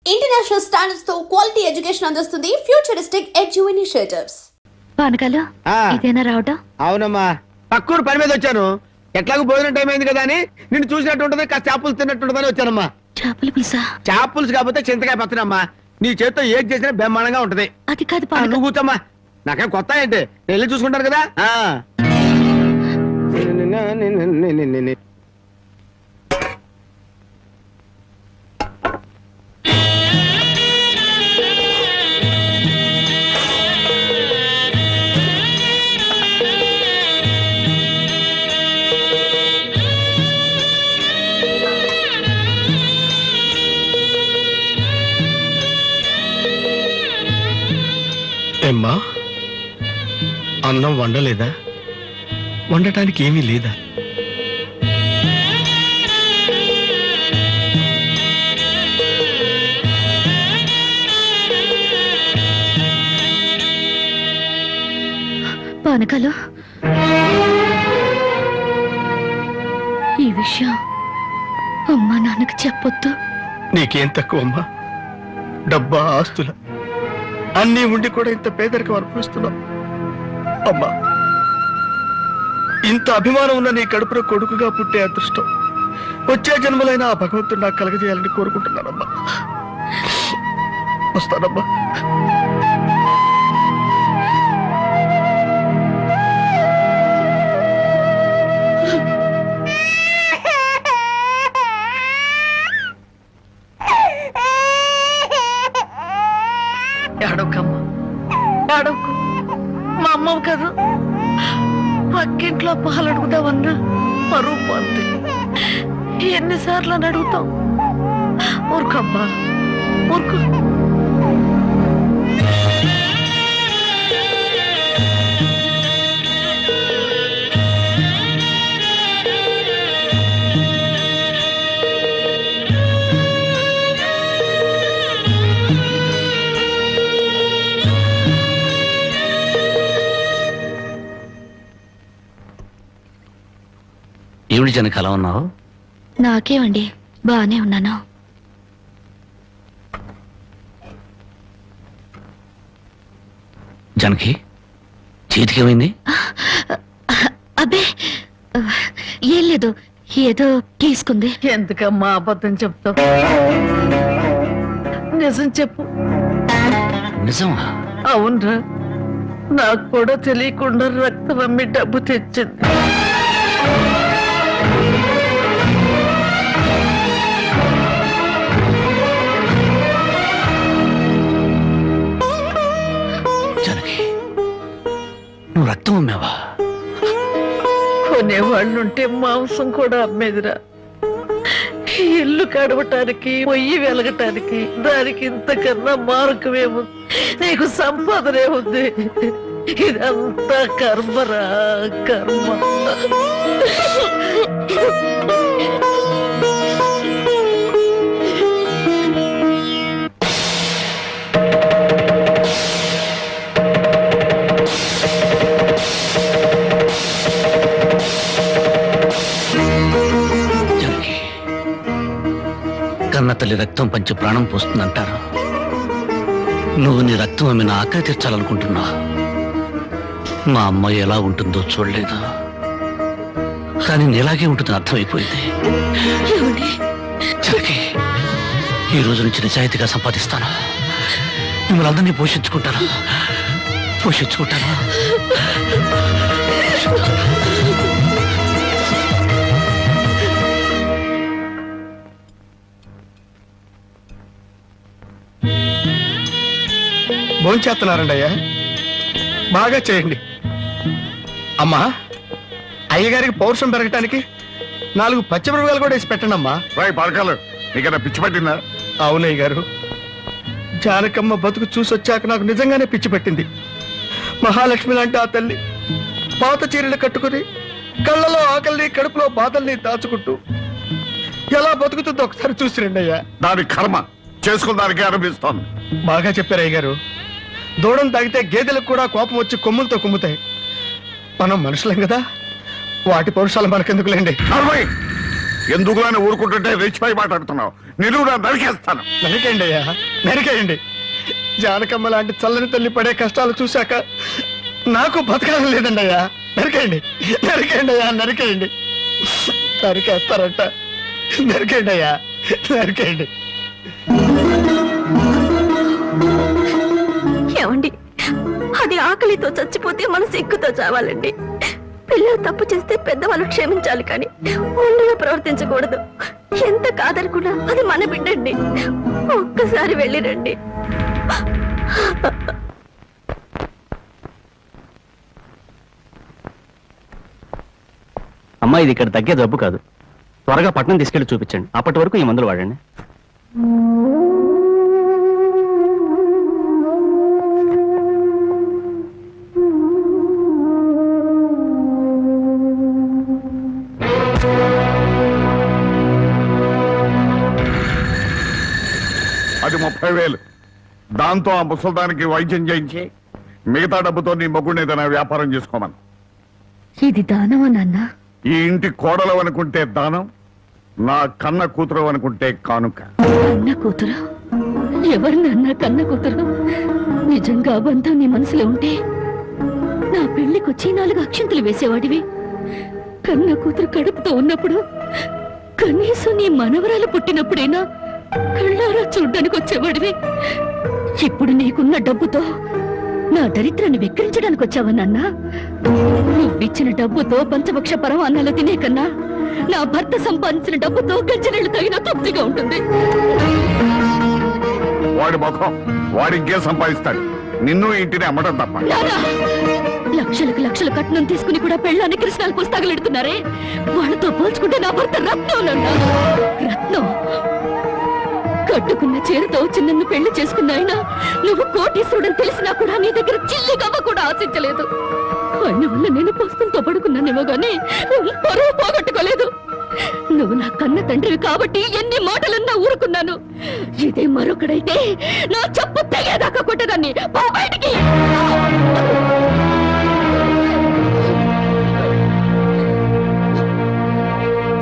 International standards తో quality education అందిస్తుంది futuristic edu initiatives. పానకాలు ఇదేనా రావటం? అవునమ్మా, పక్కూరు పని మీద వచ్చాను. ఎట్లాగో భోజనం టైం అయింది కదా అని నిన్ను చూసినట్టు ఉంటది, కాస్త చేపలు తిన్నట్టుంటదని వచ్చానమ్మా. చేపల పులుసా? చేపలుసు కాకపోతే చింతకాయ పచ్చడమ్మా. నీ చేత్తో ఏది చేసినా బ్రహ్మాండంగా ఉంటది. అది కాదు నువ్వు కూర్చోమ్మా, నాకేం కొత్త ఏంటి, నేను వెళ్ళి చూసుకుంటాను కదా. ఏమ్మా, అన్నం వండలేదా? వండటానికి ఏమీ లేదా? పానకాలు, ఈ విషయం అమ్మా నాన్నకు చెప్పొద్దు. నీకేం తక్కువమ్మా? డబ్బా, ఆస్తుల అన్నీ ఉండి కూడా ఇంత పేదరికం అనుభవిస్తున్నావు. అమ్మా, ఇంత అభిమానం ఉన్న నీ కడుపులో కొడుకుగా పుట్టే అదృష్టం వచ్చే జన్మలైనా ఆ భగవంతుడు నాకు కలగజేయాలని కోరుకుంటున్నానమ్మా. వస్తానమ్మా. ఏడవకమ్మా, ఏడవకు. మా అమ్మవు కదా, పక్కింట్లో పాలు అడుగుదామన్నా పరువు పోద్ది. ఎన్నిసార్లు అని అడుగుతావు? ఊరుకమ్మా, ఊరుకు. ఏమిటి జనకి అలా ఉన్నావు? నాకేమండి, బానే ఉన్నాను. జనకి చేతికి ఏమైంది? అబ్బే, ఏం లేదు, ఏదో గీసుకుంది. ఎందుకమ్మా అబద్ధం చెప్తావు? నిజం చెప్పు. నిజమా? అవునరా, నాకు కూడా తెలియకుండా రక్తం అమ్మి డబ్బు తెచ్చింది. జనకి, నువ్వు రక్తం అమ్మావా? కొనేవాళ్ళుంటే మాంసం కూడా అమ్మేదిరా. ఇల్లు కడవటానికి, పొయ్యి వెలగటానికి దానికి ఇంతకన్నా మార్గమేముంది? నీకు సంపాదనే ఉంది. ఇదంతా కర్మరా, కర్మ. జనకి, కన్న తల్లి రక్తం పంచి ప్రాణం పోస్తుందంటారు. నువ్వు నీ రక్తం అమ్మిన ఆకలి తీర్చాలనుకుంటున్నావు. మా అమ్మాయి ఎలా ఉంటుందో చూడలేదు, కానీ నీలాగే ఉంటుందని అర్థమైపోయింది. జనకి, ఈ రోజు నుంచి నిజాయితీగా సంపాదిస్తాను. మిమ్మల్ని అందరినీ పోషించుకుంటాను. భోంచేస్తున్నారండి అయ్యా, బాగా చేయండి. అమ్మా, అయ్యగారికి పౌరుషం పెరగటానికి 4 పచ్చిమిరపకాయలు కూడా వేసి పెట్టండి అమ్మా. రాయి పడకాలు, నీకన్నా పిచ్చి పట్టిందా? అవునయ్య గారు, జానకమ్మ బతుకు చూసొచ్చాక నాకు నిజంగానే పిచ్చి పట్టింది. మహాలక్ష్మి లాంటి ఆ తల్లి పాత చీరలు కట్టుకుని కళ్ళలో ఆకలిని, కడుపులో బాధల్ని దాచుకుంటూ ఎలా బతుకుతుందో ఒకసారి చూసిరండి అయ్యా. దాని కర్మ చేసుకున్న దానికే అనిపిస్తోంది. బాగా చెప్పారు అయ్య గారు. దూడం తాగితే గేదెలకు కూడా కోపం వచ్చి కొమ్ములతో కుమ్ముతాయి. మనం మనుషులం కదా, వాటి పౌరుషాలు మనకెందుకులేండి. ఎందుకులానే ఊరుకుంటుంటే రెచ్చిపోయి మాట్లాడుతున్నావు. నిలువురా నరికేస్తాను. నరికేయండి అయ్యా, నరికేయండి. జానకమ్మ లాంటి చల్లని తల్లి పడే కష్టాలు చూశాక నాకు బతకాలం లేదండి అయ్యా. నరికేయండి, నరికేయండి అయ్యా, నరికేయండి. నరికేస్తారంట. నరికేయండి అయ్యా, నరికేయండి. ఏమండి, అది ఆకలితో చచ్చిపోతే మనసు ఎక్కుతో చావాలండి. పిల్లలు తప్పు చేస్తే పెద్దవాళ్ళు క్షమించాలి, కానీ ముందుగా ప్రవర్తించకూడదు. ఎంత కాదనుకున్నా అది మన బిడ్డండి. ఒక్కసారి వెళ్ళిరండి. అమ్మా, ఇది ఇక్కడ తగ్గే జబ్బు కాదు. త్వరగా పట్నం తీసుకెళ్లి చూపించండి. అప్పటి వరకు ఈ మందులు వాడండి. అది 30,000. దాంతో ఆ ముసల్దానికి వైద్యం చేయించి మిగతా డబ్బుతో నీ మొగ్గుని ఏదైనా వ్యాపారం చేసుకోమను. ఇది దానమా నాన్న? ఈ ఇంటి కోడలు అనుకుంటే దానం, నా కన్న కూతురు అనుకుంటే కానుక. కన్న కూతురు? ఎవరు నాన్న కన్న కూతురు? నిజంగా బంధం నీ మనసులో ఉంటే నా పెళ్లికొచ్చి 4 అక్షంతలు వేసేవాడివి. కన్న కూతురు కడుపుతో ఉన్నప్పుడు, కనీసం నీ మనవరాలు పుట్టినప్పుడైనా కళ్ళారా చూడ్డానికి వచ్చేవాడివి. ఇప్పుడు నీకున్న డబ్బుతో నా దరిద్రాన్ని వెక్కిరించడానికి వచ్చావా నాన్న? నువ్విచ్చిన డబ్బుతో పంచభక్ష పరమాన్నాలు తినే కన్నా నా భర్త సంపాదించిన డబ్బుతో గంజనీళ్లు తగిన తృప్తిగా ఉంటుంది. వాడి ముఖం, వాడి ఇంకే సంపాదిస్తాడు. నిన్ను ఇంటిని అమ్మటం తప్ప. నానా, లక్షలకు లక్షలు కట్నం తీసుకుని కూడా పెళ్ళాన్ని కృష్ణాలు పుస్తకాలెడుతున్నారే, వాళ్ళతో పోల్చుకుంటే నా భర్త రత్నం నాన్న. రత్నం. కట్టుకున్న చీరతో వచ్చి నన్ను పెళ్లి చేసుకున్న ఆయన నువ్వు కోటీశ్వరుడని తెలిసినా కూడా నీ దగ్గర చిల్లి గవ్వ కూడా ఆశించలేదు. ఆయన వల్ల నేను పుస్తకంతో పడుకున్నానేమో గానీ పరువు పోగొట్టుకోలేదు. నువ్వు నా కన్న తండ్రివి కాబట్టి ఎన్ని మాటలన్నా ఊరుకున్నాను. ఇదే మరొకడైతే నా చెప్పు తెగేదాకా కొట్టేదాన్ని. పో బయటికి.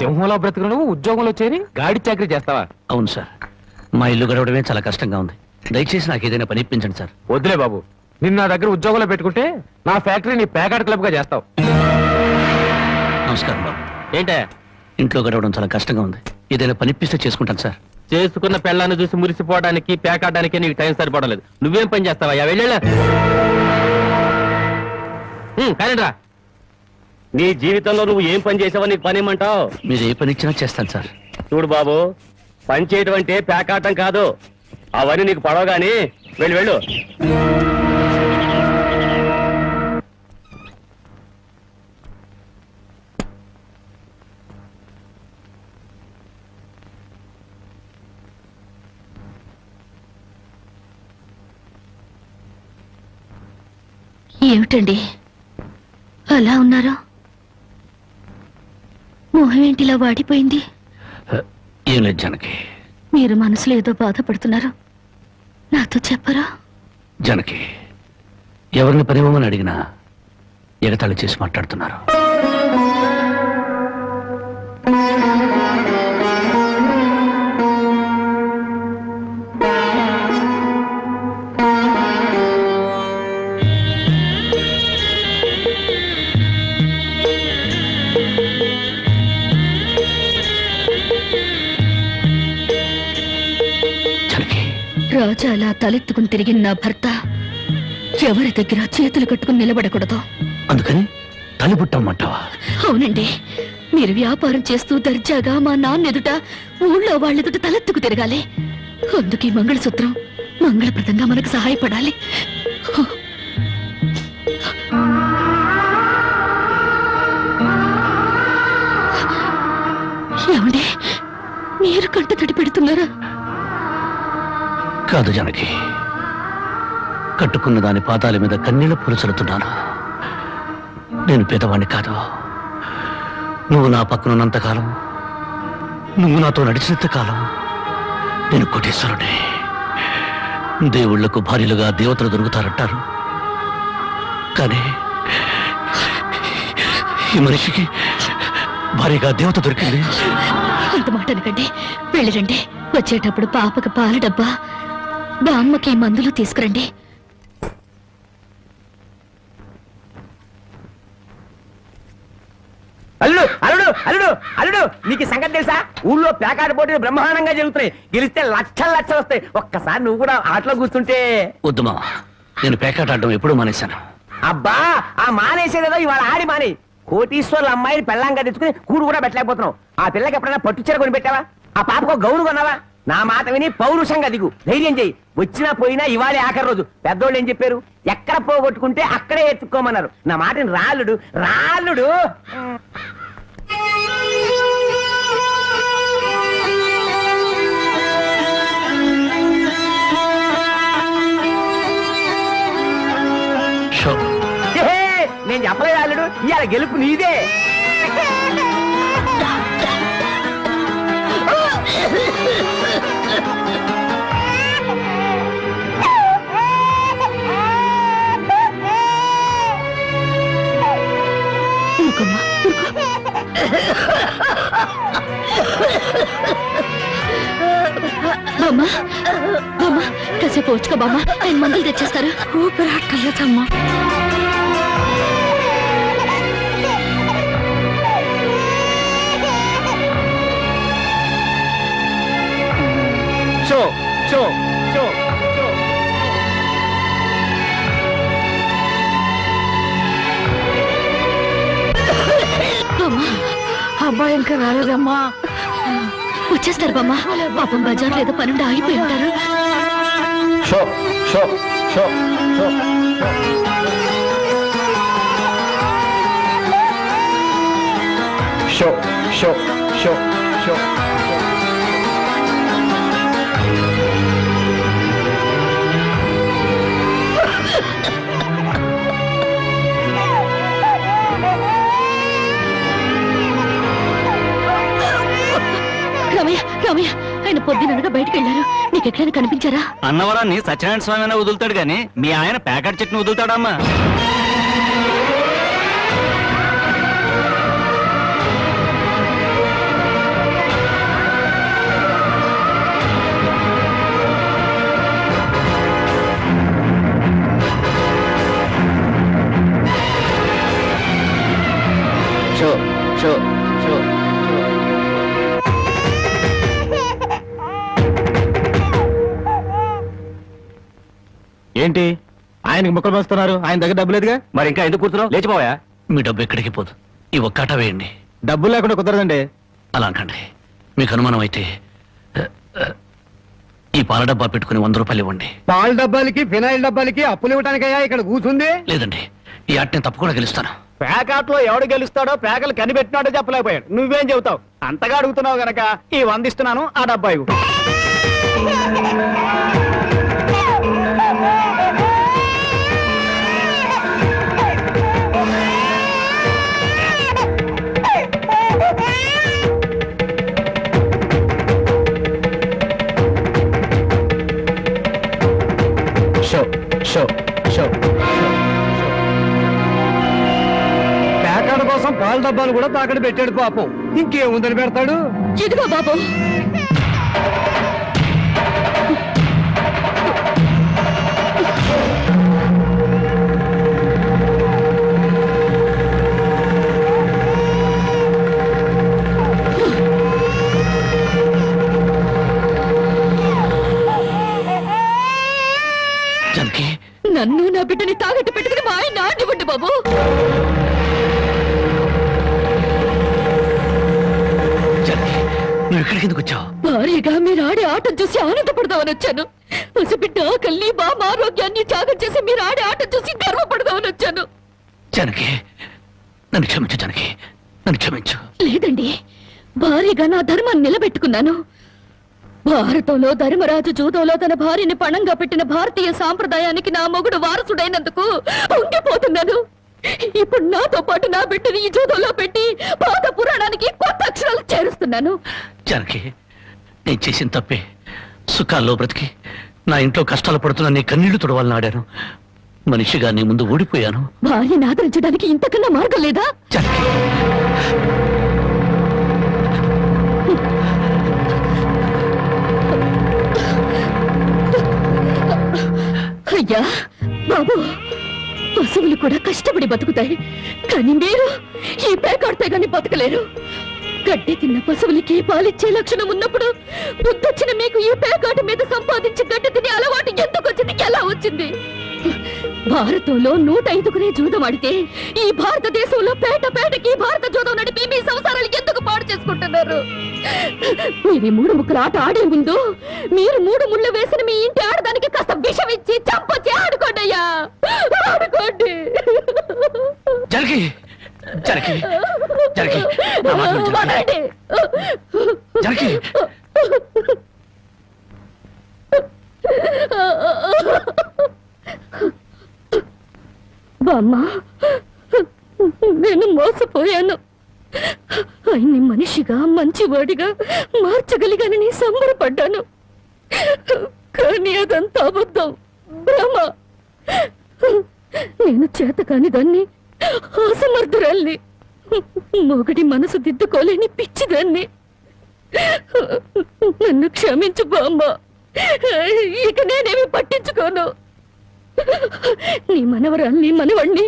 సింహంలో బ్రతుకును ఉద్యోగంలో చేరి గాడి చాకరీ చేస్తావా? అవును సార్, మా ఇల్లు గడవడమే చాలా కష్టంగా ఉంది. దయచేసి నాకు ఏదైనా పని ఇప్పించండి సార్. వద్దులే బాబు, నిన్న నా దగ్గర ఉద్యోగంలో పెట్టుకుంటే నా ఫ్యాక్టరీని ప్యాకాట్ క్లబ్ గా చేస్తావు. నమస్కారం బాబు. ఏంటే? ఇంట్లో గడవడం చాలా కష్టంగా ఉంది. ఏదైనా పని ఇప్పిస్తే చేసుకుంటాను సార్. చేసుకున్న పెళ్ళాన్ని చూసి మురిసిపోవడానికి ప్యాకాటానికి నీకు టైం సరిపోవడం. నువ్వేం పని చేస్తావా? వెళ్ళా కానీ రా. నీ జీవితంలో నువ్వు ఏం పని చేసావో నీకు పని ఏమంటావు? మీరు ఏ పని ఇచ్చినా చేస్తాను సార్. చూడు బాబు, పని చేయటం అంటే ప్యాకాటం కాదు. అవన్నీ నీకు పడవగాని వెళ్ళు వెళ్ళు. ఏమిటండి అలా ఉన్నారు? మొహం ఏంటిలా వాడిపోయింది? ఏం లేదు జానకి. మీరు మనసులో ఏదో బాధపడుతున్నారు, నాతో చెప్పరా? జానకి, ఎవరిని పనివ్వమని అడిగినా ఎగతాళి చేసి మాట్లాడుతున్నారు. రాజా అలా తలెత్తుకుని తిరిగిన నా భర్త ఎవరి దగ్గర చేతులు కట్టుకుని నిలబడకూడదు. అందుకని తలిపుట్టమ్మంటావా? అవునండి, మీరు వ్యాపారం చేస్తూ దర్జాగా మా నాన్న ఎదుట, ఊళ్ళో వాళ్ళెదుట తలెత్తుకు తిరగాలి. అందుకే మంగళసూత్రం మంగళప్రదంగా మనకు సహాయపడాలి. ఏమండి, మీరు కంట తడి పెడుతున్నారా? కాదు జానకి, కట్టుకున్న దాని పాదాల మీద కన్నీళ్లు పులుచలుతున్నాను. నేను పేదవాణ్ణి కాదు. నువ్వు నా పక్కనున్నంతకాలం, నువ్వు నాతో నడిచినంత కాలం నేను కోటీశ్వరుడే. దేవుళ్లకు భార్యలుగా దేవతలు దొరుకుతారంటారు, కానీ ఈ మనిషికి భార్యగా దేవత దొరికింది. అంత మాట అనకండి. వెళ్ళిరండి. వచ్చేటప్పుడు పాపకి పాల డబ్బా, బామ్మకి మందులు తీసుకురండి. అల్లుడు అల్లుడు అల్లుడు అల్లుడు నీకు ఈ సంగతి తెలుసా? ఊళ్ళో పేకాట పోటీలు బ్రహ్మాండంగా జరుగుతున్నాయి. గెలిస్తే లక్షలు లక్షలు వస్తాయి. ఒక్కసారి నువ్వు కూడా ఆటలో కూర్చుంటే. వద్దు మామ, నేను పేకాట ఆడడం ఎప్పుడూ మానేశాను. అబ్బా ఆ మానేసేదేదో ఇవాళ ఆడి మాని. కోటీశ్వర్ల అమ్మాయిని పెళ్ళంగా తెచ్చుకుని కూడు కూడా పెట్టలేకపోతున్నావు. ఆ పిల్లకి ఎప్పుడైనా పట్టుచీర కొని పెట్టావా? ఆ పాపకు గౌను కొన్నావా? నా మాట విని పౌరుషంగా దిగు, ధైర్యం చెయ్యి. వచ్చినా పోయినా ఇవాళే ఆఖరి రోజు. పెద్దోళ్ళు ఏం చెప్పారు? ఎక్కడ పోగొట్టుకుంటే అక్కడే ఎత్తుక్కోమన్నారు. నా మాటని రాళ్ళుడు రాళ్ళుడు. షో నేను చెప్పలేదు అల్లుడు, ఇవాళ గెలుపు నీదే. ఊరుకోమ్మా, ఊరుకో. బామ్మ, బామ్మ, కాసేపు వచ్చుకో బామ్మ, ఆయన మందులు తెచ్చేస్తారు. ఊపిరాటలేదమ్మా. షో షో షో షో. బామ్మ, అబ్బాయి ఇంకా రాలేదమ్మా. వచ్చేస్తారు బామ్మ. పాపం బజార్లో ఏదో పనుండి ఆగిపోయి ఉంటారు. షో షో షో షో. షో షో షో షో. రామయ్య, రామయ్య, ఆయన పొద్దుననగా బయటకు వెళ్ళారు. నీకు ఎక్కడైనా కనిపించారా? అన్నవరాన్ని సత్యనారాయణ స్వామి అయినా వదులుతాడు గాని మీ ఆయన ప్యాకెట్ చెట్టును వదులుతాడమ్మా. షో షో షో. ఏంటి ఆయనకి ముక్కలు పంచుతున్నారు? ఆయన దగ్గర డబ్బు లేదుగా, మరి ఇంకా ఎందుకు కూర్చున్నావు? లేచిపోయా. మీ డబ్బు ఎక్కడికి పోదు. ఈ ఒక్కట వేయండి. డబ్బులు లేకుండా కుదరదండి. అలా అనకండి. మీకు అనుమానం అయితే ఈ పాల డబ్బా పెట్టుకుని 100 రూపాయలు ఇవ్వండి. పాల డబ్బాలకి ఫినాయిల్ డబ్బాలకి అప్పులు ఇవ్వటానికయ్యా ఇక్కడ కూర్చుంది? లేదండి, ఈ ఆట నేను తప్పకుండా గెలుస్తాను. పేకాట్లో ఎవడు గెలుస్తాడో పేకలు కనిపెట్టినాడో చెప్పలేకపోయాడు. నువ్వేం చెబుతావు? అంతగా అడుగుతున్నావు గనక ఈ 100 ఇస్తున్నాను, ఆ డబ్బా ఇవ్వు. షో షో షో. పేకాడ కోసం పాల డబ్బాలు కూడా తాకడ పెట్టాడు పాపం. ఇంకేముందని పెడతాడు? ఇదిగో బాబు. జానకి, నన్ను నా బిడ్డని తాగట్టు పెట్టుకుని మా ఆయన నాటివ్వండి బాబు. జానకి, నువ్వు ఇక్కడికి ఎందుకు వచ్చావు? భారీగా మీరు ఆడే ఆటం చూసి ఆనందపడదామని వచ్చాను. పసిబిడ్డ ఆకలిని బామ్మ ఆరోగ్యాన్ని త్యాగం చేసి మీరు ఆడే ఆటం చూసి గర్వపడదామని వచ్చాను. జానకి, నన్ను క్షమించు. జానకి, నన్ను క్షమించు. లేదండి, భారీగా నా ధర్మాన్ని నిలబెట్టుకున్నాను. భారతంలో ధర్మరాజు జూదంలో తన భార్యని పణంగా పెట్టిన భారతీయ సాంప్రదాయానికి నా మొగుడు వారసుడైనందుకు ఉండిపోతున్నాను. ఇప్పుడు నాతో పాటు నా బిడ్డని ఈ జూదంలో పెట్టి పాత పురాణానికి కొత్త అక్షరాలు చేరుస్తున్నాను. జానకి, నేను చేసిన తప్పే. సుఖాల్లో బ్రతికి నా ఇంట్లో కష్టాలు పడుతున్నా నీ కన్నీళ్లు తుడవాలని ఆడాను. మనిషిగా నీ ముందు ఓడిపోయాను. భార్యని ఆదరించడానికి ఇంతకన్నా మార్గం లేదా? జానకి, అయ్యా బాబు, పశువులు కూడా కష్టపడి బతుకుతాయి, కానీ మీరు ఈ పేకాడితే గాని బతకలేరు. గడ్డి తిన్న పశువులకి పాలిచ్చే లక్షణం ఉన్నప్పుడు బుద్ధొచ్చిన మీకు ఈ పేకాట మీద సంపాదించి గడ్డి తినే అలవాటు ఎందుకు వచ్చింది, ఎలా వచ్చింది? భారతంలో 105 జూదం ఆడితే ఈ భారతదేశంలో పేట పేటకి భారత జూదం నడిపి మీ సంసారాలు ఎందుకు పాడు చేసుకుంటున్నారు? మీరు 3 ముక్కల ఆట ఆడే ముందు మీరు 3 ముళ్ళు వేసిన మీ ఇంటి ఆడదానికి కాస్త విషం ఇచ్చి చంపొచ్చి ఆడుకోండి అయ్యా, ఆడుకోండి. జరగి జరగి జరగి నా మాట విను, వదలండి. జరగి. బామ్మ, నేను మోసపోయాను. ఆయన్ని మనిషిగా మంచివాడిగా మార్చగలిగానని సంబరపడ్డాను, కానీ అదంతా అబద్ధం, భ్రమ. నేను చేతకాని దాన్ని, అసమర్థురాల్ని, మొగడి మనసు దిద్దుకోలేని పిచ్చిదాన్ని. నన్ను క్షమించు బామ్మ, ఇక నేనేమి పట్టించుకోను. నీ మనవరాల్ని మనవణ్ణి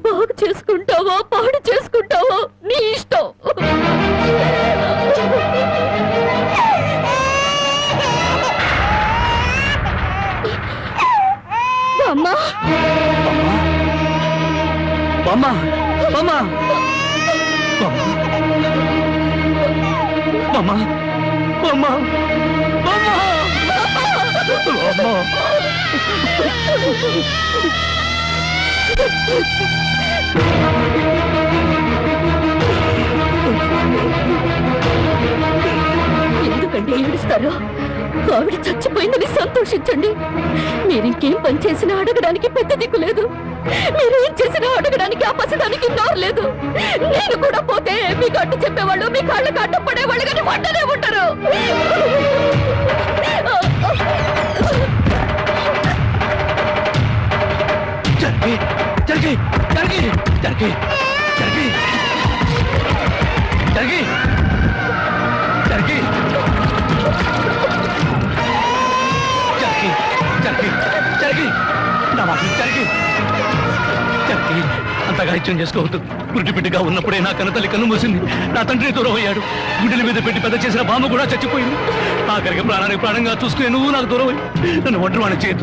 బాగు చేసుకుంటావో పాడు చేసుకుంటావో నీ ఇష్టం. అమ్మా బామ్మ బామ్మ బామ్మ బామ్మ బామ్మ ఎందుకండి ఏడుస్తారు? ఆవిడ చచ్చిపోయిందని సంతోషించండి. మీరింకేం పని చేసినా అడగడానికి పెద్ద దిక్కు లేదు, మీరేం చేసినా అడగడానికి ఆ పసిదానికి నోరు లేదు. నేను కూడా పోతే మీకు అడ్డు చెప్పేవాళ్ళు, మీ కాళ్ళకి అడ్డు పడేవాళ్ళు, కానీ వంటనే ఉంటారు. జరగి జరగి జరగి జరగి జరగి జరగి జరగి జరగి జరగి జరగి నా మాట జరగి జరగి అంతగా ఇచ్చం చేసుకోవద్దు. గుడ్డి బిడ్డగా ఉన్నప్పుడే నా కన్నతల్లి కన్ను మూసింది, నా తండ్రి దూరం అయ్యాడు. గుడ్డల మీద పెట్టి పెద్ద చేసిన బామ్మ కూడా చచ్చిపోయింది. ఆఖరికి ప్రాణానికి ప్రాణంగా చూసుకునే నువ్వు నాకు దూరం అయ్యి నన్ను ఒంటరి వాడిని చేయొద్దు.